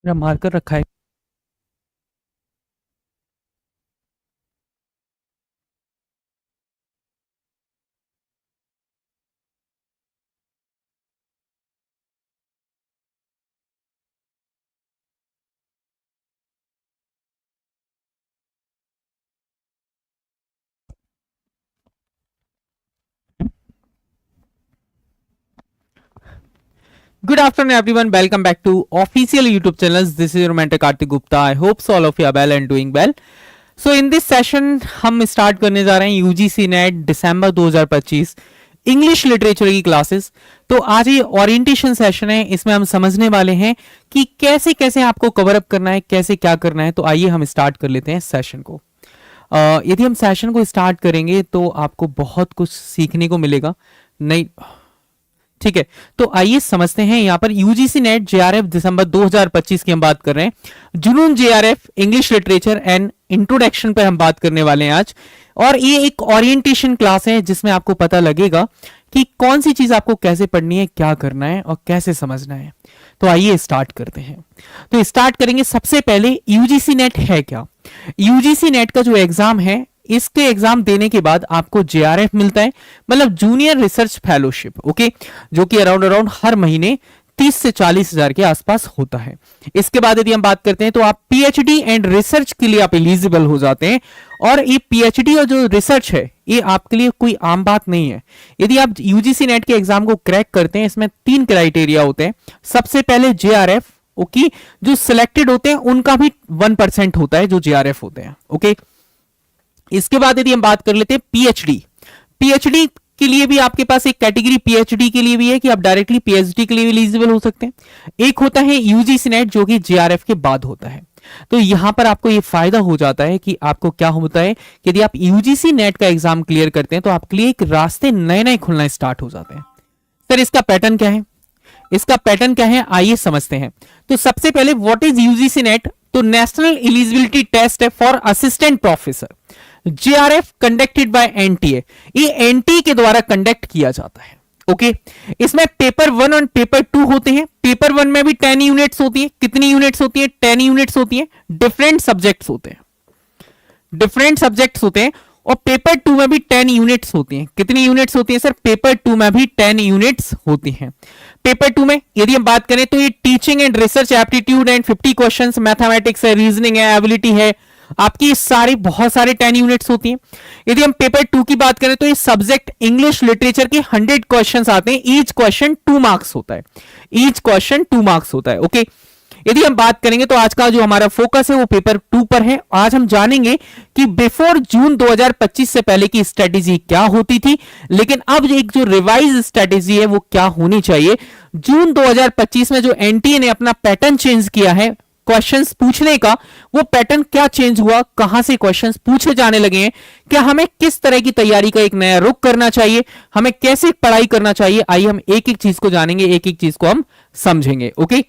मेरा मार्कर रखा है। Good afternoon, everyone. Welcome back to official YouTube channels. This is your mentor Kartik Gupta. I hope so all of you are well and doing well. So in this session हम start करने जा रहे हैं UGC net दिसंबर 2025 English literature की classes. तो आज ये orientation session है, इसमें हम समझने वाले हैं कि कैसे कैसे आपको कवर अप करना है, कैसे क्या करना है। तो आइए हम स्टार्ट कर लेते हैं सेशन को। यदि हम सेशन को स्टार्ट करेंगे तो आपको बहुत कुछ सीखने को मिलेगा। नहीं, ठीक है, तो आइए समझते हैं। यहां पर यूजीसी नेट जेआरएफ दिसंबर 2025 की हम बात कर रहे हैं। जुनून JRF English literature and introduction पे हम बात करने वाले हैं आज। और ये एक ओरिएंटेशन क्लास है जिसमें आपको पता लगेगा कि कौन सी चीज आपको कैसे पढ़नी है, क्या करना है और कैसे समझना है। तो आइए स्टार्ट करते हैं। तो स्टार्ट करेंगे सबसे पहले यूजीसी नेट है क्या। यूजीसी नेट का जो एग्जाम है, इसके एग्जाम देने के बाद आपको जेआरएफ मिलता है, मतलब जूनियर रिसर्च फेलोशिप, ओके, जो कि अराउंड हर महीने 30 से 40 हजार के आसपास होता है। इसके बाद यदि हम बात करते हैं तो आप पीएचडी एंड रिसर्च के लिए आप एलिजिबल हो जाते हैं। और ये पीएचडी और जो रिसर्च है ये आपके लिए कोई आम बात नहीं है। यदि आप यूजीसी नेट के एग्जाम को क्रैक करते हैं, इसमें 3 क्राइटेरिया होते हैं। सबसे पहले जेआरएफ, ओके, जो सिलेक्टेड होते हैं उनका भी 1% होता है जो जेआरएफ होते हैं, ओके। इसके बाद यदि हम बात कर लेते हैं पीएचडी, पीएचडी के लिए भी आपके पास एक कैटेगरी पीएचडी के लिए भी है कि आप डायरेक्टली पीएचडी के लिए एलिजिबल हो सकते हैं। एक होता है यूजीसी नेट जो कि जेआरएफ के बाद होता है। तो यहां पर आपको ये फायदा हो जाता है कि आपको क्या होता है कि यदि आप यूजीसी नेट का एग्जाम क्लियर करते हैं तो आपके लिए एक रास्ते नए नए खुलना स्टार्ट हो जाते हैं। सर इसका पैटर्न क्या है, इसका पैटर्न क्या है, आइए समझते हैं। तो सबसे पहले व्हाट इज यूजीसी नेट। तो नेशनल एलिजिबिलिटी टेस्ट है for assistant professor, JRF conducted by NTA. ये एनटीए के द्वारा कंडक्ट किया जाता है, ओके। इसमें पेपर 1 और पेपर 2 होते हैं। पेपर 1 में भी 10 यूनिट्स होती है। कितनी यूनिट्स होती है? 10 यूनिट्स होती है। डिफरेंट सब्जेक्ट्स होते हैं, डिफरेंट सब्जेक्ट्स होते हैं। और पेपर 2 में भी 10 यूनिट्स होती हैं। कितनी यूनिट्स होती है सर? पेपर 2 में भी 10 यूनिट्स होती हैं। पेपर 2 में यदि हम बात करें तो ये teaching and research aptitude and 50 questions, mathematics है, रीजनिंग है, एबिलिटी है, आपकी सारी बहुत सारे 10 यूनिट्स होती हैं। यदि हम पेपर 2 की बात करें तो ये सब्जेक्ट इंग्लिश लिटरेचर के 100 क्वेश्चंस आते हैं। ईच क्वेश्चन 2 मार्क्स होता है, ईच क्वेश्चन 2 मार्क्स होता है, ओके। यदि हम बात करेंगे तो आज का जो हमारा फोकस है वो पेपर 2 पर है। आज हम जानेंगे कि बिफोर जून 2025 से पहले की स्ट्रेटेजी क्या होती थी, लेकिन अब एक जो रिवाइज स्ट्रेटेजी है वो क्या होनी चाहिए। जून 2025 में जो एनटीए ने अपना पैटर्न चेंज किया है क्वेश्चंस पूछने का, वो पैटर्न क्या चेंज हुआ, कहां से क्वेश्चंस पूछे जाने लगे हैं, क्या हमें किस तरह की तैयारी का एक नया रुख करना चाहिए, हमें कैसे पढ़ाई करना चाहिए। आइए हम एक एक चीज को जानेंगे, एक एक चीज को हम समझेंगे, ओके।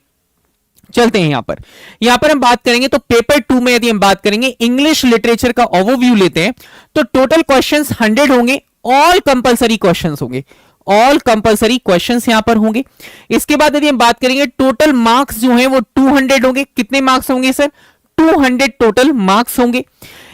चलते हैं यहां पर हम बात करेंगे। तो पेपर 2 में यदि हम बात करेंगे इंग्लिश लिटरेचर का ओवरव्यू लेते हैं तो टोटल क्वेश्चंस 100 होंगे। ऑल कंपलसरी क्वेश्चंस होंगे, ऑल कंपलसरी क्वेश्चंस यहां पर होंगे। इसके बाद यदि हम बात करेंगे टोटल मार्क्स जो हैं वो 200 होंगे। कितने मार्क्स होंगे सर? 200 टोटल मार्क्स होंगे।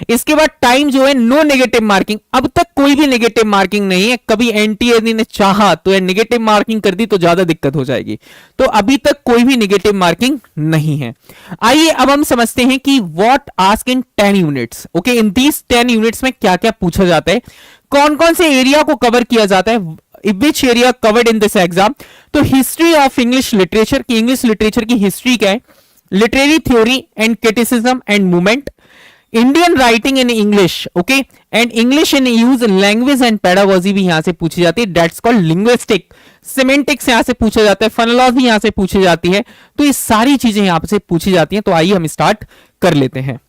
इसके बाद टाइम जो है नो नेगेटिव मार्किंग। अब तक कोई भी नेगेटिव मार्किंग नहीं है। कभी एनटीए ने चाहा तो नेगेटिव मार्किंग कर दी तो ज्यादा दिक्कत हो जाएगी। तो अभी तक कोई भी नेगेटिव मार्किंग नहीं है। आइए अब हम समझते हैं कि what ask in 10 units, okay. In these 10 units में क्या क्या पूछा जाता है, कौन कौन से एरिया को कवर किया जाता है, which area covered in this exam. तो हिस्ट्री ऑफ इंग्लिश लिटरेचर की, इंग्लिश लिटरेचर की हिस्ट्री क्या है, literary theory and criticism and movement, Indian writing in English, okay, and English in use, language and pedagogy भी यहां से पूछी जाती है, दैट्स कॉल्ड लिंग्विस्टिक, सिमेंटिक्स यहां से पूछा जाता है, फोनोलॉजी यहां से पूछी जाती है। तो ये सारी चीजें यहां से पूछी जाती हैं। तो आइए हम स्टार्ट कर लेते हैं,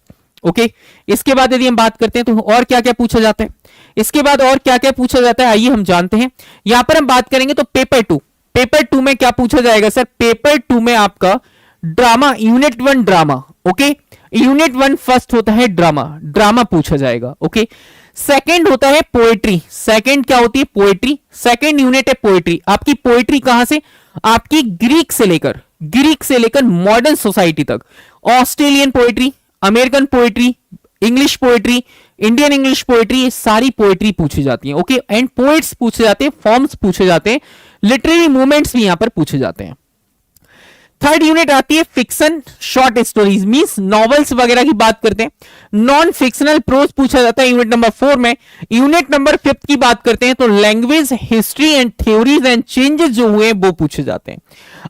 ओके। इसके बाद यदि हम बात करते हैं तो और क्या क्या पूछा जाता है, इसके बाद और क्या क्या पूछा जाता है आइए हम जानते हैं। यहां पर हम बात करेंगे तो पेपर 2, पेपर 2 में क्या पूछा जाएगा सर? पेपर 2 में आपका drama, unit 1 drama, okay. Unit 1 first होता है ड्रामा, ड्रामा पूछा जाएगा, ओके। सेकंड होता है पोएट्री, सेकंड क्या होती है? पोएट्री। सेकंड यूनिट है पोएट्री। आपकी पोएट्री कहां से? आपकी ग्रीक से लेकर, ग्रीक से लेकर मॉडर्न सोसाइटी तक, Australian poetry, American poetry, English poetry, Indian English poetry, ये सारी पोएट्री पूछी जाती है। ओके, एंड पोएट्स पूछे जाते हैं, फॉर्म्स पूछे जाते हैं, लिटरेरी मूवमेंट्स भी यहां पर पूछे जाते हैं। थर्ड यूनिट आती है fiction short stories, means novels वगैरह की बात करते हैं। नॉन फिक्शनल प्रोज पूछा जाता है यूनिट नंबर 4 में। यूनिट नंबर 5 की बात करते हैं तो language, history and theories and changes जो हुए हैं वो पूछे जाते हैं।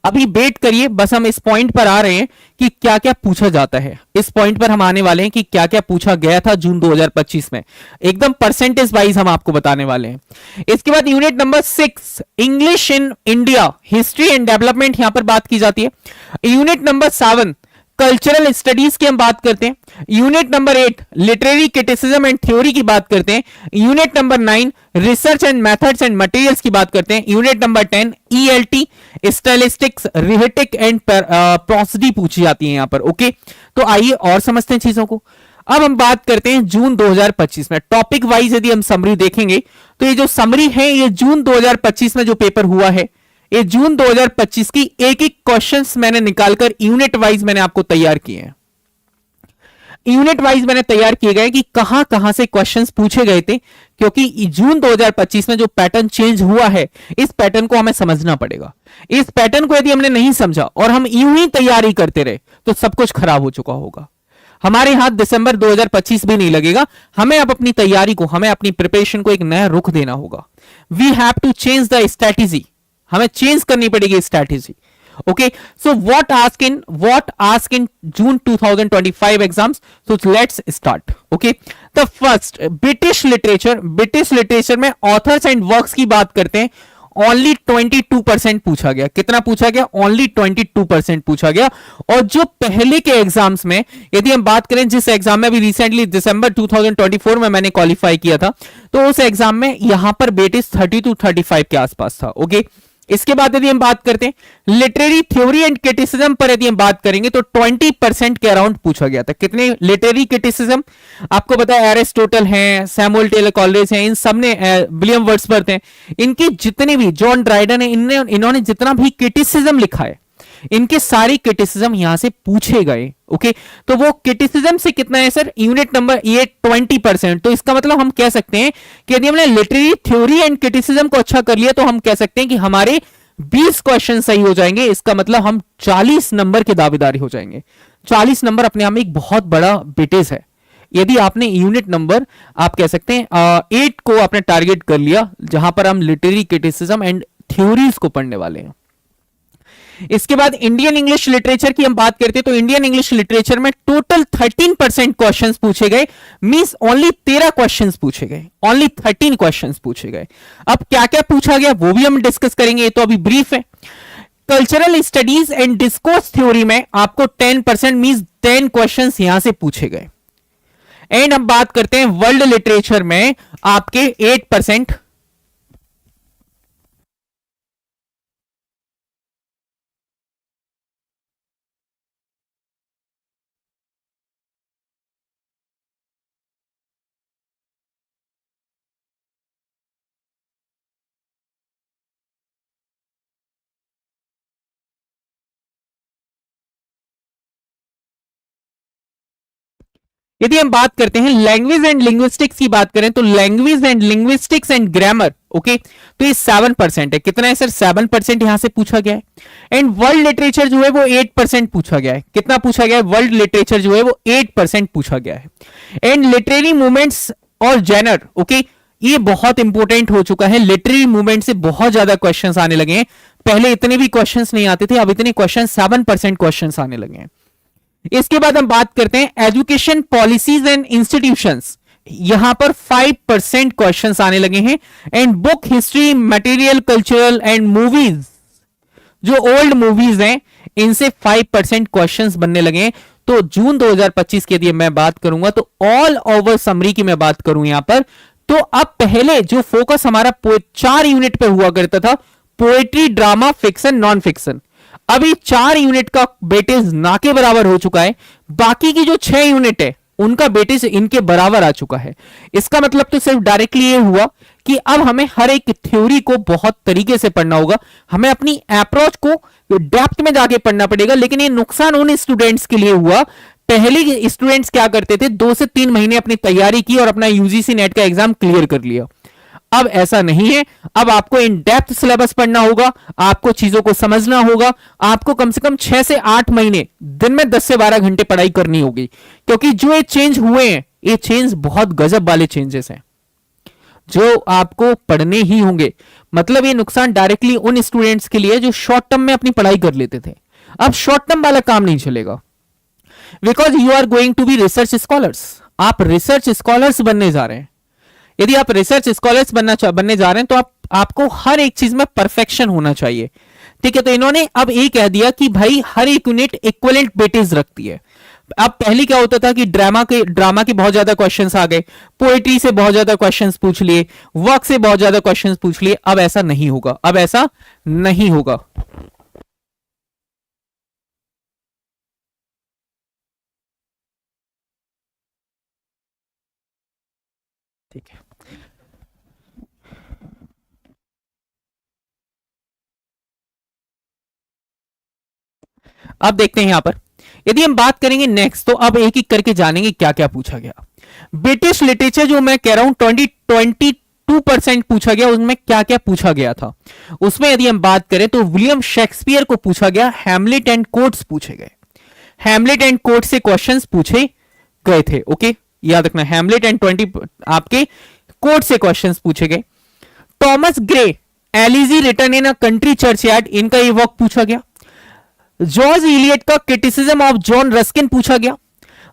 अभी वेट करिए, बस हम इस पॉइंट पर आ रहे हैं कि क्या क्या पूछा जाता है। इस पॉइंट पर हम आने वाले हैं कि क्या क्या पूछा गया था जून 2025 में, एकदम परसेंटेज वाइज हम आपको बताने वाले हैं। इसके बाद unit number 6 English in India, history and development यहां पर बात की जाती है। यूनिट नंबर 7 कल्चरल स्टडीज की हम बात करते हैं। Unit number 8 literary criticism and theory की बात करते हैं। Unit number 9 research and methods and materials की बात करते हैं। Unit number 10 ELT stylistics, रिहेटिक and प्रोसडी पूछी जाती है यहां पर। ओके, तो आइए और समझते हैं चीजों को। अब हम बात करते हैं जून 2025 में टॉपिक वाइज यदि हम समरी देखेंगे तो ये जो समरी है ये जून 2025 में जो पेपर हुआ है, ये जून 2025 की एक एक क्वेश्चंस मैंने निकालकर यूनिट वाइज मैंने आपको तैयार किए हैं। यूनिट वाइज मैंने तैयार किए गए कि कहां कहां से क्वेश्चंस पूछे गए थे, क्योंकि जून 2025 में जो पैटर्न चेंज हुआ है इस पैटर्न को हमें समझना पड़ेगा। इस पैटर्न को यदि हमने नहीं समझा और हम यूं ही तैयारी करते रहे तो सब कुछ खराब हो चुका होगा। हमारे हाथ दिसंबर 2025 भी नहीं लगेगा। हमें अब अपनी तैयारी को, हमें अपनी प्रिपरेशन को एक नया रुख देना होगा। We have to change the strategy, हमें चेंज करनी पड़ेगी strategy. Okay, so what ask in June 2025 exams, so let's start. Okay, the first British literature में ऑथर्स एंड वर्क्स की बात करते हैं। ओनली 22% पूछा गया। कितना पूछा गया? ओनली 22% पूछा गया। और जो पहले के एग्जाम्स में यदि हम बात करें, जिस एग्जाम में अभी रिसेंटली दिसंबर 2024 में मैंने क्वालिफाई किया था, तो उस एग्जाम में यहां पर वेटेज 30 to 35 के आसपास था। ओके, इसके बाद यदि हम बात करते हैं लिटरेरी थ्योरी एंड क्रिटिसिज्म पर, यदि हम बात करेंगे तो 20% के अराउंड पूछा गया था। कितने? लिटरेरी क्रिटिसिज्म आपको पता है एरिस्टोटल हैं, सैमुअल टेलर कॉलरेज हैं, इन सब ने, विलियम वर्ड्सवर्थ हैं, इनकी जितने भी, जॉन ड्राइडन है, इन्होंने जितना भी क्रिटिसिज्म लिखा है, इनके सारी क्रिटिसिज्म यहां से पूछे गए। ओके, तो वो क्रिटिसिज्म से कितना है सर? यूनिट नंबर ये 20%। तो इसका मतलब हम कह सकते हैं कि यदि हमने लिटरेरी थ्योरी एंड क्रिटिसिज्म को अच्छा कर लिया तो हम कह सकते हैं कि हमारे 20 क्वेश्चन सही हो जाएंगे। इसका मतलब हम 40 नंबर के दावेदारी हो जाएंगे। 40 नंबर अपने आप में एक बहुत बड़ा वेटेज है। यदि आपने यूनिट नंबर, आप कह सकते हैं 8 को आपने टारगेट कर लिया, जहां पर हम लिटरेरी क्रिटिसिज्म एंड थ्योरीज को पढ़ने वाले हैं। इसके बाद इंडियन इंग्लिश लिटरेचर की हम बात करते हैं तो इंडियन इंग्लिश लिटरेचर में टोटल 13% क्वेश्चंस पूछे गए, मींस ओनली 13 क्वेश्चंस पूछे गए, ओनली 13 क्वेश्चंस पूछे गए। अब क्या क्या पूछा गया वो भी हम डिस्कस करेंगे, ये तो अभी ब्रीफ है। Cultural studies and discourse theory में आपको 10% मींस 10 क्वेश्चंस यहां से पूछे गए। एंड हम बात करते हैं वर्ल्ड लिटरेचर में आपके 8%। यदि हम बात करते हैं लैंग्वेज एंड लिंग्विस्टिक्स की बात करें तो language and linguistics and grammar, okay, तो ये 7% है। कितना है सर? 7% यहां से पूछा गया है। एंड वर्ल्ड लिटरेचर जो है वो 8% पूछा गया है। कितना पूछा गया है? वर्ल्ड लिटरेचर जो है वो 8% पूछा गया है। एंड लिटरेरी मूवमेंट्स और जेनर, ओके, ये बहुत इंपॉर्टेंट हो चुका है। लिटरेरी मूवमेंट से बहुत ज्यादा क्वेश्चंस आने लगे हैं। पहले इतने भी क्वेश्चंस नहीं आते थे, अब इतने क्वेश्चन 7% क्वेश्चंस आने लगे हैं। इसके बाद हम बात करते हैं एजुकेशन पॉलिसीज एंड इंस्टीट्यूशंस, यहां पर 5% क्वेश्चंस आने लगे हैं। And book history, material, cultural and movies, जो ओल्ड मूवीज हैं, इनसे 5% क्वेश्चंस बनने लगे हैं। तो जून 2025 की यदि मैं बात करूंगा तो ऑल ओवर समरी की मैं बात करूं यहां पर, तो अब पहले जो फोकस हमारा 4 यूनिट पे हुआ करता था, poetry, drama, fiction, non fiction, अभी 4 यूनिट का वेटेज ना के बराबर हो चुका है। बाकी की जो 6 यूनिट है उनका वेटेज इनके बराबर आ चुका है। इसका मतलब तो सिर्फ डायरेक्टली ये हुआ कि अब हमें हर एक थ्योरी को बहुत तरीके से पढ़ना होगा, हमें अपनी अप्रोच को डेप्थ में जाके पढ़ना पड़ेगा। लेकिन ये नुकसान उन स्टूडेंट्स के लिए हुआ, पहले स्टूडेंट्स क्या करते थे, 2 से 3 महीने अपनी तैयारी की और अपना यूजीसी नेट का एग्जाम क्लियर कर लिया। अब ऐसा नहीं है, अब आपको इन डेप्थ सिलेबस पढ़ना होगा, आपको चीजों को समझना होगा, आपको कम से कम 6 से 8 महीने दिन में 10 से 12 घंटे पढ़ाई करनी होगी, क्योंकि जो ये चेंज हुए हैं, ये चेंज बहुत गजब वाले चेंजेस हैं जो आपको पढ़ने ही होंगे। मतलब ये नुकसान डायरेक्टली उन स्टूडेंट्स के लिए जो शॉर्ट टर्म में अपनी पढ़ाई कर लेते थे। अब शॉर्ट टर्म वाला काम नहीं चलेगा, because you are going to be research scholars. आप रिसर्च स्कॉलर्स बनने जा रहे हैं। यदि आप रिसर्च स्कॉलर्स बनने जा रहे हैं तो आपको हर एक चीज में परफेक्शन होना चाहिए, ठीक है। तो इन्होंने अब ये कह दिया कि भाई हर एक यूनिट इक्विवेलेंट वेटेज रखती है। अब पहले क्या होता था कि ड्रामा के बहुत ज्यादा क्वेश्चंस आ गए, पोएट्री से बहुत ज्यादा क्वेश्चंस पूछ लिए, वर्क से बहुत ज्यादा क्वेश्चंस पूछ लिए। अब ऐसा नहीं होगा, अब ऐसा नहीं होगा। ठीक है, अब देखते हैं यहां पर, यदि हम बात करेंगे नेक्स्ट, तो अब एक एक करके जानेंगे क्या क्या पूछा गया। ब्रिटिश लिटरेचर जो मैं कह रहा हूं 22% पूछा गया, उसमें क्या क्या पूछा गया था। उसमें यदि हम बात करें तो विलियम शेक्सपियर को पूछा गया, हैमलेट एंड कोट्स पूछे गए। हैमलेट एंड कोट से क्वेश्चंस पूछे गए थे, ओके, याद रखना। हैमलेट एंड 20 आपके कोट से क्वेश्चंस पूछे गए। Thomas Gray, elegy written in a country churchyard, इनका ये वर्क पूछा गया। जॉर्ज इलियट का क्रिटिसिज्म ऑफ जॉन रस्किन पूछा गया।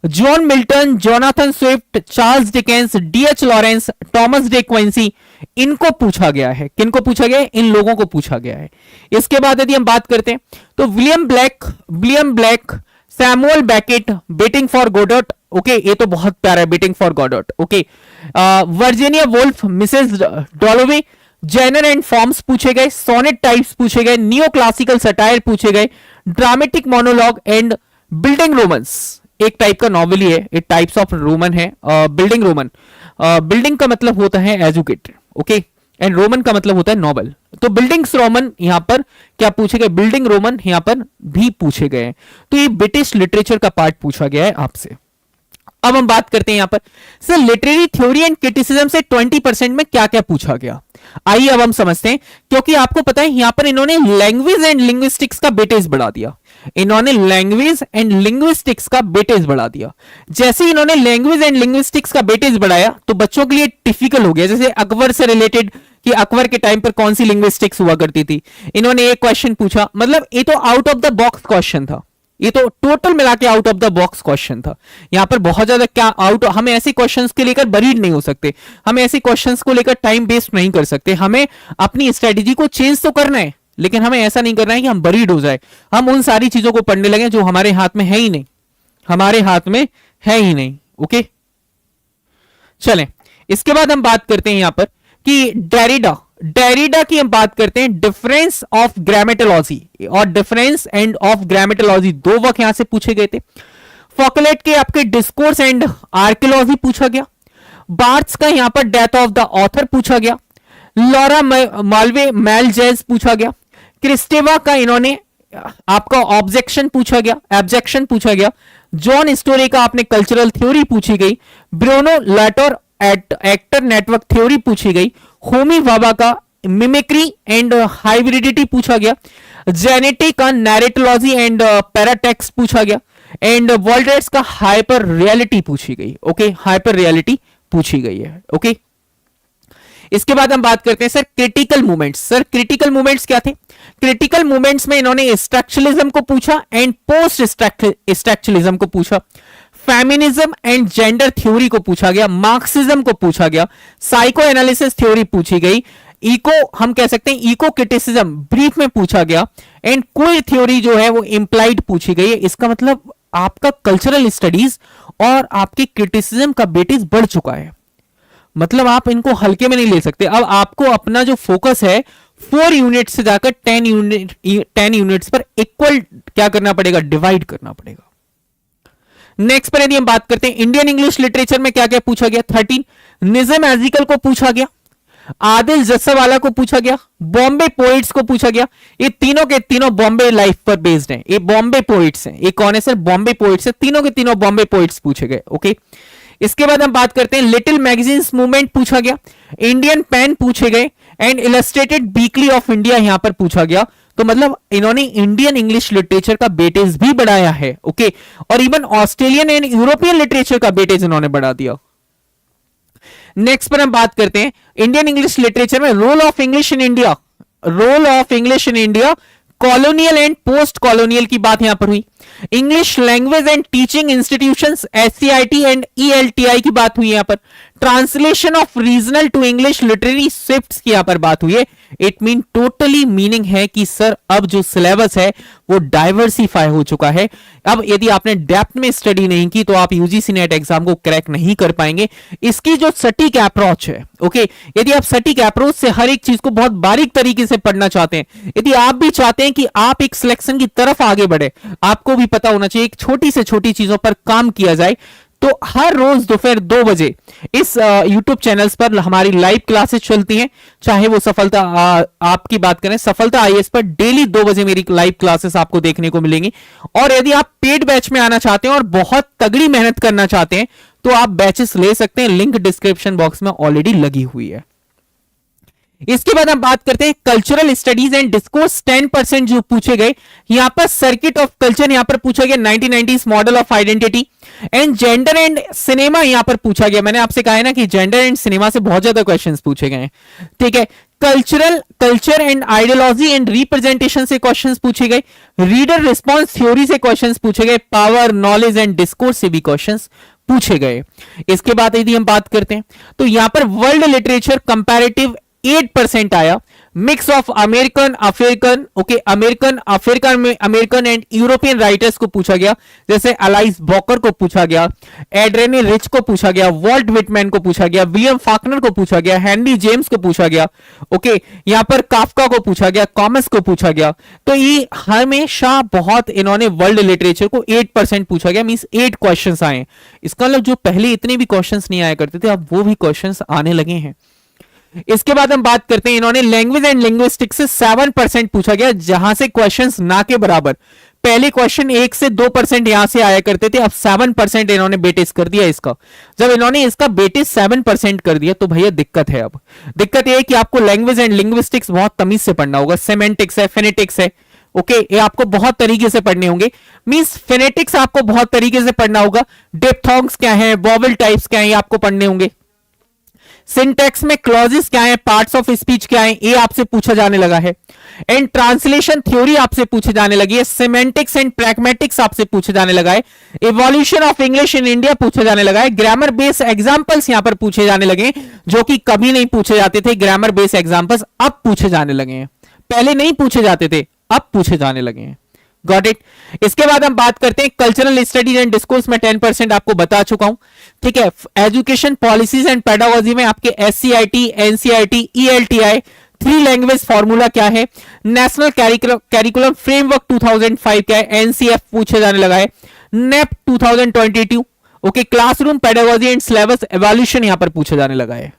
John Milton, Jonathan Swift, Charles Dickens, D H Lawrence, Thomas De Quincey, इनको पूछा गया है। किनको पूछा गया है? इन लोगों को पूछा गया है। इसके बाद यदि हम बात करते हैं तो William Blake, Samuel Beckett, waiting for Godot, okay, ये तो बहुत प्यारा है, waiting for Godot, okay. Virginia Woolf, Mrs Dalloway, genre and forms पूछे गए। सोनेट टाइप्स पूछे गए। नियो क्लासिकल सटायर पूछे गए। Dramatic monologue and building Romans, एक टाइप का नॉवल ही है, एक टाइप्स ऑफ रोमन है। बिल्डिंग रोमन, बिल्डिंग का मतलब होता है एजुकेटेड, ओके, एंड रोमन का मतलब होता है नॉबल। तो बिल्डिंग्स रोमन यहां पर क्या पूछे गए, बिल्डिंग रोमन यहां पर भी पूछे गए। तो ये ब्रिटिश लिटरेचर का पार्ट पूछा गया है आपसे। अब हम बात करते हैं यहां पर sir literary theory and criticism से 20% में क्या क्या पूछा गया। आइए अब हम समझते हैं, क्योंकि आपको पता है यहां पर इन्होंने लैंग्वेज एंड लिंग्विस्टिक्स का वेटेज बढ़ा दिया। इन्होंने लैंग्वेज एंड लिंग्विस्टिक्स का वेटेज बढ़ा दिया। जैसे ही इन्होंने लैंग्वेज एंड लिंग्विस्टिक्स का वेटेज बढ़ाया तो बच्चों के लिए टिपिकल हो गया। जैसे अकबर से रिलेटेड कि अकबर के टाइम पर कौन सी लिंग्विस्टिक्स हुआ करती थी, इन्होंने एक क्वेश्चन पूछा। मतलब ये तो out of the box question था, ये तो टोटल मिला के out of the box question था। यहां पर बहुत ज्यादा क्या आउट, हम ऐसे क्वेश्चंस के लेकर बरीड नहीं हो सकते, हम ऐसे क्वेश्चंस को लेकर टाइम वेस्ट नहीं कर सकते। हमें अपनी स्ट्रेटेजी को चेंज तो करना है, लेकिन हमें ऐसा नहीं करना है कि हम बरीड हो जाए, हम उन सारी चीजों को पढ़ने लगे जो हमारे हाथ में है ही नहीं, हमारे हाथ में है ही नहीं, ओके। चलें, इसके बाद हम बात करते हैं यहां पर कि डेरिडा की हम बात करते हैं। डिफरेंस ऑफ ग्रामेटोलॉजी और डिफरेंस एंड ऑफ ग्रामेटोलॉजी, दो वर्क यहां से पूछे गए थे। फॉकलेट के आपके डिस्कोर्स एंड आर्कियोलॉजी पूछा गया। बार्ट्स का यहां पर डेथ ऑफ द ऑथर पूछा गया। लॉरा मालवे मेलजेस पूछा गया। क्रिस्टेवा का इन्होंने आपका ऑब्जेक्शन पूछा गया। जॉन स्टोरी का आपने कल्चरल थ्योरी पूछी गई। ब्रूनो लैटोर एक्टर नेटवर्क थ्योरी पूछी गई। होमी भाभा का मिमिक्री एंड हाइब्रिडिटी पूछा गया। जेनेटिक का नैरेटोलॉजी एंड पैराटेक्स्ट पूछा गया। एंड वॉल्टर्स का हाइपर रियलिटी पूछी गई, ओके, हाइपर रियलिटी पूछी गई है, ओके। इसके बाद हम बात करते हैं sir critical movements. Sir critical movements क्या थे? क्रिटिकल मूवमेंट्स में इन्होंने स्ट्रक्चरलिज्म को पूछा एंड पोस्ट स्ट्रक्चरलिज्म को पूछा। फेमिनिज्म एंड जेंडर थ्योरी को पूछा गया। मार्क्सिज्म को पूछा गया। साइको एनालिसिस थ्योरी पूछी गई। इको, हम कह सकते हैं इको क्रिटिसिज्म ब्रीफ में पूछा गया। एंड क्वीर थ्योरी जो है वो इंप्लाइड पूछी गई है। इसका मतलब आपका कल्चरल स्टडीज और आपके क्रिटिसिज्म का वेटेज बढ़ चुका है, मतलब आप इनको हल्के में नहीं ले सकते। अब आपको अपना जो फोकस है 4 यूनिट से जाकर 10 यूनिट्स पर इक्वल क्या करना पड़ेगा, डिवाइड करना पड़ेगा। नेक्स्ट पर यदि हम बात करते हैं इंडियन इंग्लिश लिटरेचर में क्या क्या पूछा गया। 13 निज़म एजिकल को पूछा गया। आदिल जस्सावाला को पूछा गया, बॉम्बे पोइट्स को पूछा गया। ये तीनों के तीनों बॉम्बे लाइफ पर बेस्ड हैं, ये बॉम्बे पोइट्स हैं। ये कौन है सर? बॉम्बे पोइट्स है, तीनों के तीनों बॉम्बे पोइट्स पूछे गए। ओके, इसके बाद हम बात करते हैं लिटिल मैगजीन्स मूवमेंट पूछा गया, इंडियन पेन पूछे गए and illustrated weekly of India यहां पर पूछा गया। तो मतलब इन्होंने इंडियन इंग्लिश लिटरेचर का वेटेज भी बढ़ाया है। ओके, और even Australian and European literature का वेटेज इन्होंने बढ़ा दिया। नेक्स्ट पर हम बात करते हैं इंडियन इंग्लिश लिटरेचर में role of English in India. Role of English in India, colonial and post colonial की बात यहां पर हुई। English language and teaching institutions एससीआईटी and ELTI की बात हुई यहां पर। Translation of regional to English literary scripts की यहां पर बात हुई है। इट मीन टोटली मीनिंग है कि सर अब जो सिलेबस है वो डाइवर्सिफाई हो चुका है। अब यदि आपने डेप्थ में स्टडी नहीं की तो आप यूजीसी नेट एग्जाम को क्रैक नहीं कर पाएंगे। इसकी जो सटीक अप्रोच है, ओके, यदि आप सटीक अप्रोच से हर एक चीज को बहुत बारीक तरीके से पढ़ना चाहते हैं, यदि आप भी चाहते हैं कि आप एक सिलेक्शन की तरफ आगे बढ़े, आपको भी पता होना चाहिए एक छोटी से छोटी चीजों पर काम किया जाए, तो हर रोज दोपहर 2 बजे इस YouTube चैनल्स पर हमारी लाइव क्लासेस चलती हैं। चाहे वो सफलता आपकी बात करें, सफलता आईएएस पर डेली 2 बजे मेरी लाइव क्लासेस आपको देखने को मिलेंगी। और यदि आप पेड बैच में आना चाहते हैं और बहुत तगड़ी मेहनत करना चाहते हैं तो आप बैचेस ले सकते हैं, लिंक डिस्क्रिप्शन बॉक्स में ऑलरेडी लगी हुई है। इसके बाद हम बात करते हैं कल्चरल स्टडीज एंड डिस्कोर्स। 10% जो पूछे गए यहां पर सर्किट ऑफ कल्चर यहां पर पूछा गया, 1990s model of identity and gender and cinema यहां पर पूछा गया। मैंने आपसे कहा है ना कि जेंडर एंड सिनेमा से बहुत ज्यादा क्वेश्चंस पूछे गए हैं, ठीक है। Culture and ideology and representation से क्वेश्चंस पूछे गए। रीडर रिस्पॉन्स थ्योरी से क्वेश्चंस पूछे गए। पावर, नॉलेज एंड डिस्कोर्स से भी क्वेश्चंस पूछे गए। इसके बाद यदि हम बात करते हैं तो यहां पर वर्ल्ड लिटरेचर कंपैरेटिव 8% आया। Mix of American African, okay, American and European writers को पूछा गया, जैसे अलाइस बॉकर को पूछा गया, एड्रेनी रिच को पूछा गया, वॉल्ट विटमैन को पूछा गया, विलियम फाकनर को पूछा गया, हेनरी जेम्स को पूछा गया, ओके, यहां पर काफका को पूछा गया, कॉमस को पूछा गया। तो ये हमेशा बहुत इन्होंने वर्ल्ड लिटरेचर को 8% पूछा गया, मींस 8 क्वेश्चंस आए। इसका मतलब जो पहले इतने भी क्वेश्चंस नहीं आया करते थे अब वो भी क्वेश्चंस आने लगे हैं। इसके बाद हम बात करते हैं इन्होंने लैंग्वेज एंड लिंग्विस्टिक्स से 7% पूछा गया, जहां से क्वेश्चंस ना के बराबर। पहले क्वेश्चन 1 से 2% यहां से आया करते थे, अब 7% इन्होंने बेटेज कर दिया इसका। जब इन्होंने इसका बेटेज 7% कर दिया तो भैया दिक्कत है। अब दिक्कत यह है कि आपको लैंग्वेज एंड लिंग्विस्टिक्स बहुत तमीज से पढ़ना होगा। सेमेंटिक्स है, फेनेटिक्स है, ओके, ये आपको बहुत तरीके से पढ़ने होंगे। मींस फेनेटिक्स आपको बहुत तरीके से पढ़ना होगा। डिप्थोंग्स क्या है, वॉवल टाइप्स क्या है, ये आपको पढ़ने होंगे। सिंटैक्स में क्लॉजेस क्या है, पार्ट्स ऑफ स्पीच क्या है, ये आपसे पूछा जाने लगा है। एंड ट्रांसलेशन थ्योरी आपसे पूछे जाने लगी है। सिमेंटिक्स एंड प्रैग्मेटिक्स आपसे पूछे जाने लगा है। Evolution of English in India पूछा जाने लगा है। ग्रामर बेस्ड एग्जांपल्स यहां पर पूछे जाने लगे, जो कि कभी नहीं पूछे जाते थे। ग्रामर बेस्ड एग्जांपल्स अब पूछे जाने लगे हैं, पहले नहीं पूछे जाते थे, अब पूछे जाने लगे हैं। Got it. इसके बाद हम बात करते हैं कल्चरल स्टडीज एंड डिस्कोर्स में 10% आपको बता चुका हूं, ठीक है। एजुकेशन पॉलिसीज एंड पेडागोजी में आपके एससीआईटी, एनसीईआरटी, ईएलटीआई, 3 लैंग्वेज फॉर्मूला क्या है, नेशनल कैरिकुलम फ्रेमवर्क 2005 क्या है, एनसीएफ पूछे जाने लगा है। NEP 2022, okay, classroom pedagogy and syllabus evolution यहां पर पूछा जाने लगा है,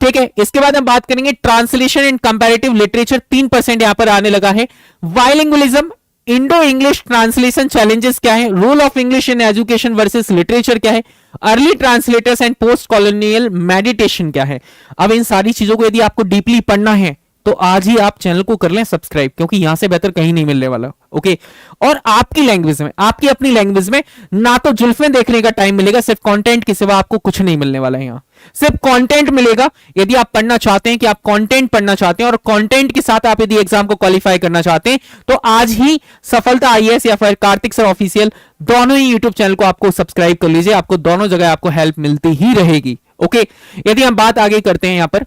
ठीक है। इसके बाद हम बात करेंगे ट्रांसलेशन एंड कंपैरेटिव लिटरेचर, 3% यहां पर आने लगा है। Bilingualism, Indo English translation challenges क्या है, role of English in education versus literature क्या है, early translators and post colonial meditation क्या है। अब इन सारी चीजों को यदि आपको डीपली पढ़ना है तो आज ही आप चैनल को कर लें सब्सक्राइब, क्योंकि यहां से बेहतर कहीं नहीं मिलने वाला, ओके। और आपकी लैंग्वेज में, आपकी अपनी लैंग्वेज में ना तो जुल्फें देखने का टाइम मिलेगा, सिर्फ कंटेंट के सिवा आपको कुछ नहीं मिलने वाला है। यहां सिर्फ कंटेंट मिलेगा। यदि आप पढ़ना चाहते हैं कि आप कंटेंट पढ़ना चाहते हैं और कंटेंट के साथ आप यदि एग्जाम को क्वालिफाई करना चाहते हैं तो आज ही सफलता आईएएस या फिर कार्तिक सर ऑफिशियल दोनों ही यूट्यूब चैनल को आपको सब्सक्राइब कर लीजिए, आपको दोनों जगह आपको हेल्प मिलती ही रहेगी, ओके। यदि हम बात आगे करते हैं, यहां पर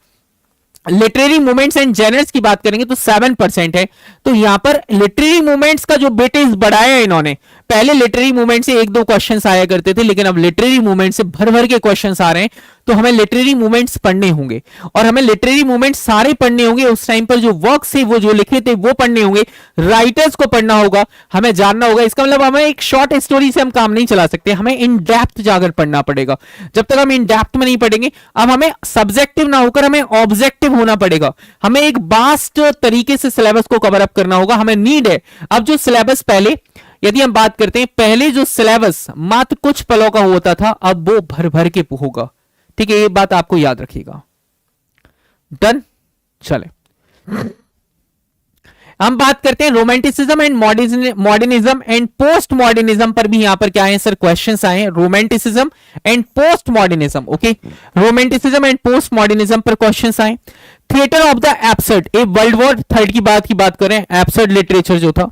लिटरेरी मूवमेंट्स एंड जेनर्स की बात करेंगे तो 7% है। तो यहां पर लिटरेरी मूवमेंट्स का जो वेटेज बढ़ाया है इन्होंने, पहले लिटरेरी मूवमेंट से एक दो क्वेश्चंस आया करते थे, लेकिन अब लिटरेरी मूवमेंट से भर भर के क्वेश्चंस आ रहे हैं, तो हमें लिटरेरी मूवमेंट्स पढ़ने होंगे, और हमें लिटरेरी मूवमेंट्स सारे पढ़ने होंगे। उस टाइम पर जो वर्क्स थे, वो जो लिखे थे, वो पढ़ने होंगे, राइटर्स को पढ़ना होगा, हमें जानना होगा। इसका मतलब हमें एक शॉर्ट स्टोरी से हम काम नहीं चला सकते, हमें इन डेप्थ जाकर पढ़ना पड़ेगा। जब तक हम इन डेप्थ में नहीं पढ़ेंगे, अब हमें सब्जेक्टिव ना होकर हमें ऑब्जेक्टिव होना पड़ेगा। हमें एक वास्ट तरीके से सिलेबस को कवर अप करना होगा, हमें नीड है। अब जो सिलेबस पहले, यदि हम बात करते हैं, पहले जो सिलेबस मात्र कुछ पलों का होता था, अब वो भर भर के होगा। ठीक है, ये बात आपको याद रखिएगा। डन। चले, हम बात करते हैं romanticism and modernism and post modernism पर भी यहां पर क्या है सर, क्वेश्चंस आए हैं। Romanticism and post modernism, okay, romanticism and post modernism पर क्वेश्चंस आए। Theatre of the absurd, a world war third की बात करें, एब्सर्ड लिटरेचर जो था।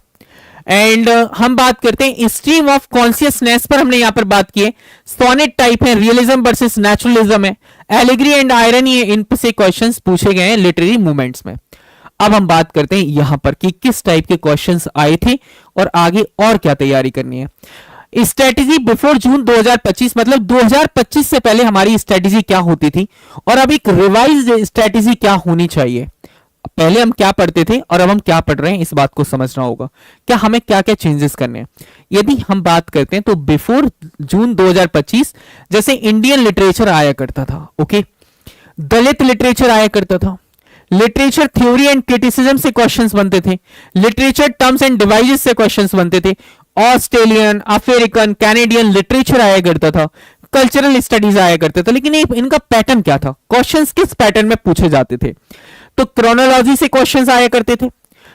एंड हम बात करते हैं स्ट्रीम ऑफ कॉन्शियसनेस पर, हमने यहां पर बात की है। सोनेट टाइप है, रियलिज्म वर्सेस नेचुरलिज्म है, एलिग्री एंड आयरनी है, इन से क्वेश्चंस पूछे गए हैं लिटरेरी मूवमेंट्स में। अब हम बात करते हैं यहां पर कि किस टाइप के क्वेश्चंस आए थे और आगे और क्या तैयारी करनी है। स्ट्रेटेजी बिफोर जून 2025, मतलब 2025 से पहले हमारी स्ट्रेटेजी क्या होती थी और अब एक रिवाइज्ड स्ट्रेटेजी क्या होनी चाहिए। पहले हम क्या पढ़ते थे और अब हम क्या पढ़ रहे हैं, इस बात को समझना होगा। क्या हमें क्या क्या चेंजेस करने हैं। यदि हम बात करते हैं तो बिफोर जून 2025 जैसे इंडियन लिटरेचर आया करता था, ओके, दलित लिटरेचर आया करता था, लिटरेचर थ्योरी एंड क्रिटिसिज्म से क्वेश्चंस बनते थे, लिटरेचर टर्म्स एंड डिवाइसेस से क्वेश्चंस बनते थे, ऑस्ट्रेलियन, अफ्रीकन, कैनेडियन लिटरेचर आया करता था, कल्चरल स्टडीज आया करते थे। लेकिन इनका पैटर्न क्या था, क्वेश्चंस किस पैटर्न में पूछे जाते थे। तो क्रोनोलॉजी से क्वेश्चंस आया करते थे,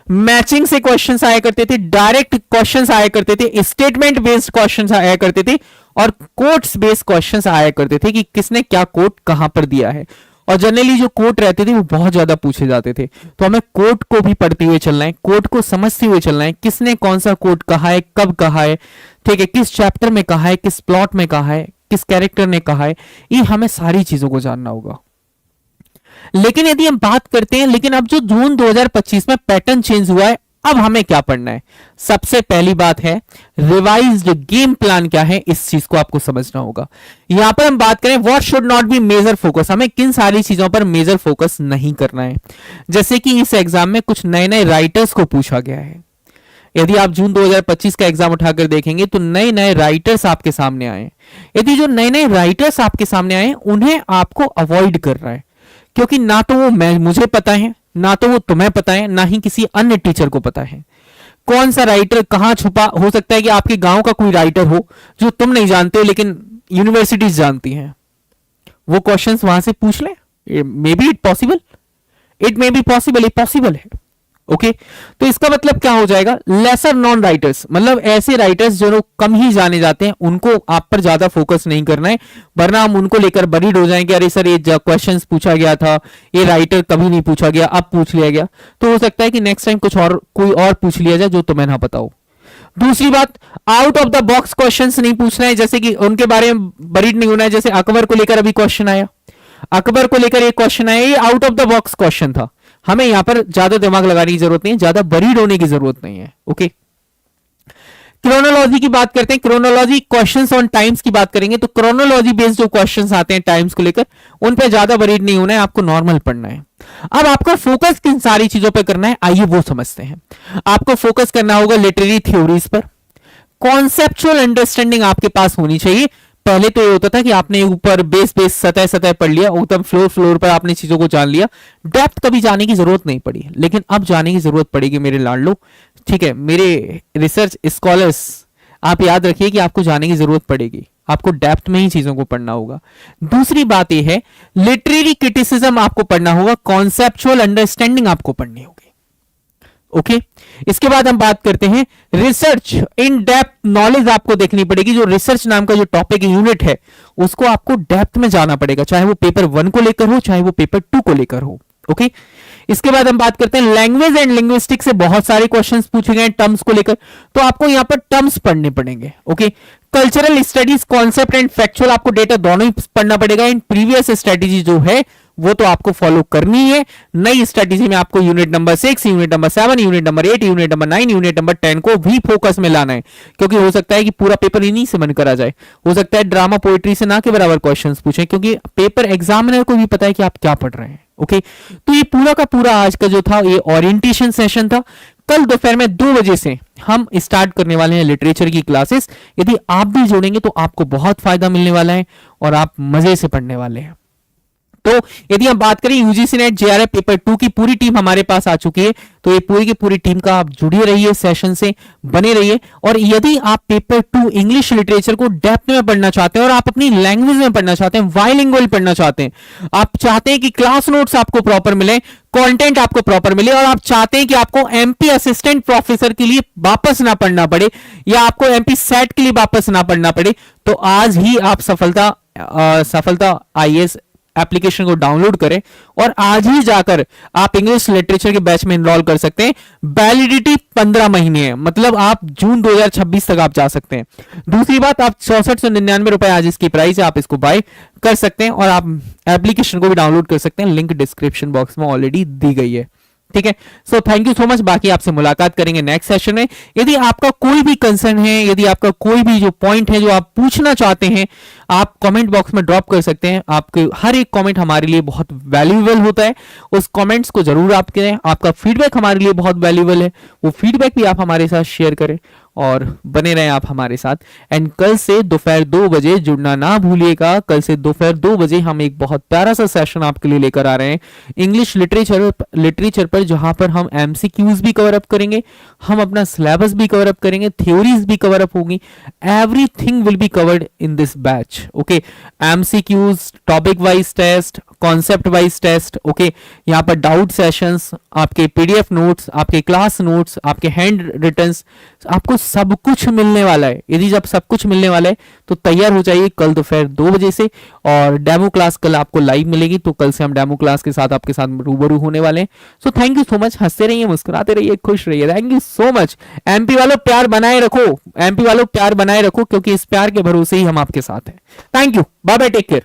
मैचिंग से क्वेश्चंस आया करते थे, डायरेक्ट क्वेश्चंस आया करते थे, स्टेटमेंट बेस्ड क्वेश्चंस आया करते थे, और कोट्स बेस्ड क्वेश्चंस आया करते थे कि किसने क्या कोट कहां पर दिया है। और जनरली जो कोट रहते थे वो बहुत ज्यादा पूछे जाते थे। तो हमें कोट को भी पढ़ते हुए चलना है, कोट को समझते हुए चलना है, किसने कौन सा कोट कहा है, कब कहा है, ठीक है, किस चैप्टर में कहा है, किस प्लॉट में कहा है, किस कैरेक्टर ने कहा है, ये हमें सारी चीजों को जानना होगा। लेकिन यदि हम बात करते हैं, लेकिन अब जो जून 2025 में पैटर्न चेंज हुआ है, अब हमें क्या पढ़ना है। सबसे पहली बात है रिवाइज्ड गेम प्लान क्या है, इस चीज को आपको समझना होगा। यहां पर हम बात करें what should not be major focus, हमें किन सारी चीजों पर मेजर फोकस नहीं करना है। जैसे कि इस एग्जाम में कुछ नए नए राइटर्स को पूछा गया है। यदि आप जून 2025 का एग्जाम उठाकर देखेंगे तो नए नए राइटर्स आपके सामने आए। यदि जो नए नए राइटर्स आपके सामने आए उन्हें आपको अवॉइड कर रहा है, क्योंकि ना तो वो मुझे पता है, ना तो वो तुम्हें पता है, ना ही किसी अन्य टीचर को पता है। कौन सा राइटर कहां छुपा, हो सकता है कि आपके गांव का कोई राइटर हो जो तुम नहीं जानते हो लेकिन यूनिवर्सिटीज जानती हैं, वो क्वेश्चंस वहां से पूछ ले। May be it possible, it may be possible, ये पॉसिबल है, ओके। तो इसका मतलब क्या हो जाएगा, लेसर नॉन राइटर्स, मतलब ऐसे राइटर्स जो कम ही जाने जाते हैं, उनको आप पर ज्यादा फोकस नहीं करना है, वरना हम उनको लेकर बरीड हो जाएंगे। अरे सर ये क्वेश्चंस पूछा गया था, ये राइटर कभी नहीं पूछा गया, अब पूछ लिया गया, तो हो सकता है कि नेक्स्ट टाइम कुछ और कोई और पूछ लिया जाए जो तुम्हें ना पता हो। दूसरी बात, out of the box questions नहीं पूछना है, जैसे कि उनके बारे में बरीड नहीं होना है। जैसे अकबर को लेकर अभी क्वेश्चन आया, अकबर को लेकर एक क्वेश्चन आया, ये out of the box question था, हमें यहां पर ज्यादा दिमाग लगाने की जरूरत नहीं है, ज्यादा बरीड होने की जरूरत नहीं है, ओके। क्रोनोलॉजी की बात करते हैं, क्रोनोलॉजी क्वेश्चंस ऑन टाइम्स की बात करेंगे, तो क्रोनोलॉजी बेस्ड जो क्वेश्चंस आते हैं टाइम्स को लेकर, उन पे ज्यादा बरीड नहीं होना है, आपको नॉर्मल पढ़ना है। अब आपका फोकस किन सारी चीजों पे करना है, आइए वो समझते हैं। आपको फोकस करना होगा लिटरेरी थ्योरीज पर, कॉन्सेप्चुअल अंडरस्टैंडिंग आपके पास होनी चाहिए। पहले तो ये होता था कि आपने ऊपर बेस सतह पढ़ लिया, एकदम फ्लोर पर आपने चीजों को जान लिया, डेप्थ कभी जाने की जरूरत नहीं पड़ी। लेकिन अब जाने की जरूरत पड़ेगी मेरे लाडलो, ठीक है, मेरे रिसर्च स्कॉलर्स, आप याद रखिए कि आपको जाने की जरूरत पड़ेगी, आपको डेप्थ में ही चीजों को पढ़ना होगा। दूसरी बात यह है लिटरेरी क्रिटिसिज्म आपको पढ़ना होगा, कॉन्सेप्चुअल अंडरस्टैंडिंग आपको पढ़नी होगी, ओके। इसके बाद हम बात करते हैं रिसर्च इन डेप्थ नॉलेज आपको देखनी पड़ेगी। जो रिसर्च नाम का जो टॉपिक यूनिट है उसको आपको डेप्थ में जाना पड़ेगा, चाहे वो पेपर 1 को लेकर हो, चाहे वो पेपर 2 को लेकर हो, ओके। इसके बाद हम बात करते हैं लैंग्वेज एंड लिंग्विस्टिक्स से बहुत सारे क्वेश्चंस पूछे गए टर्म्स को लेकर, तो आपको यहां पर टर्म्स पढ़ने पड़ेंगे, okay. Cultural studies, concept and factual, आपको डेटा दोनों ही पढ़ना पड़ेगा। इन प्रीवियस स्ट्रेटेजी जो है वो तो आपको फॉलो करनी है। नई स्ट्रेटेजी में आपको unit number 6, unit number 7, unit number 8, unit number 9, unit number 10 को भी फोकस में लाना है, क्योंकि हो सकता है कि पूरा पेपर इन्हीं से बनकर आ जाए। हो सकता है ड्रामा पोएट्री से ना के बराबर क्वेश्चंस पूछें, क्योंकि पेपर एग्जामिनर को भी पता है कि आप क्या पढ़ रहे हैं। ओके, तो ये पूरा का पूरा आज का जो था ये ओरिएंटेशन सेशन था। कल दोपहर में 2 बजे से हम स्टार्ट करने वाले हैं लिटरेचर की क्लासेस। यदि आप भी जोड़ेंगे तो आपको बहुत फायदा मिलने वाला है और आप मजे से पढ़ने वाले हैं। तो यदि हम बात करें यूजीसी नेट जेआरएफ पेपर 2 की पूरी टीम हमारे पास आ चुकी है, तो ये पूरी की पूरी टीम का आप जुड़े रहिए, सेशन से बने रहिए। और यदि आप पेपर 2 इंग्लिश लिटरेचर को डेप्थ में पढ़ना चाहते हैं और आप अपनी लैंग्वेज में पढ़ना चाहते हैं, बाइलिंगुअल पढ़ना चाहते हैं, आप चाहते हैं कि क्लास नोट्स आपको प्रॉपर मिले, कंटेंट आपको प्रॉपर मिले, और आप चाहते हैं कि आपको एमपी असिस्टेंट प्रोफेसर के लिए वापस ना पढ़ना पड़े या आपको एमपी सेट के लिए वापस ना पढ़ना पड़े, तो आज ही आप सफलता आईएएस एप्लीकेशन को डाउनलोड करें और आज ही जाकर आप इंग्लिश लिटरेचर के बैच में एनरोल कर सकते हैं। वैलिडिटी 15 महीने है, मतलब आप जून 2026 तक आप जा सकते हैं। दूसरी बात, आप 6499 रुपए आज इसकी प्राइस है, आप इसको बाय कर सकते हैं और आप एप्लीकेशन को भी डाउनलोड कर सकते हैं। लिंक डिस्क्रिप्शन बॉक्स में ऑलरेडी दी गई है। ठीक है, so thank you so much. बाकी आपसे मुलाकात करेंगे नेक्स्ट सेशन में। यदि आपका कोई भी कंसर्न है, यदि आपका कोई भी जो पॉइंट है जो आप पूछना चाहते हैं, आप कमेंट बॉक्स में ड्रॉप कर सकते हैं। आपके हर एक कमेंट हमारे लिए बहुत वैल्यूएबल होता है, उस कमेंट्स को जरूर आप करें। आपका फीडबैक हमारे लिए बहुत वैल्यूएबल है, वो फीडबैक भी आप हमारे साथ शेयर करें और बने रहें आप हमारे साथ। एंड कल से दोपहर 2 बजे जुड़ना ना भूलिएगा। कल से दोपहर 2 बजे हम एक बहुत प्यारा सा सेशन आपके लिए लेकर आ रहे हैं इंग्लिश लिटरेचर पर, जहां पर हम एमसीक्यूज भी कवर अप करेंगे, हम अपना सिलेबस भी कवर अप करेंगे, थ्योरीज भी कवर अप होगी। Everything will be covered in this batch. Okay, MCQs, topic wise test, concept wise test. Okay, यहाँ पर डाउट सेशंस, आपके पीडीएफ नोट्स, आपके क्लास नोट्स, आपके हैंड रिटन्स, आपको सब कुछ मिलने वाला है। यदि जब सब कुछ मिलने वाला है तो तैयार हो जाइए कल दोपहर 2 बजे से। और डेमो क्लास कल आपको लाइव मिलेगी, तो कल से हम डेमो क्लास के साथ आपके साथ रूबरू होने वाले हैं। So thank you so much. हंसते रहिए, मुस्कुराते रहिए, खुश रहिए। Thank you so much. MP वालों प्यार बनाए रखो, एमपी वालों प्यार बनाए रखो, क्योंकि इस प्यार के भरोसे ही हम आपके साथ हैं। Thank you, bye bye, take care.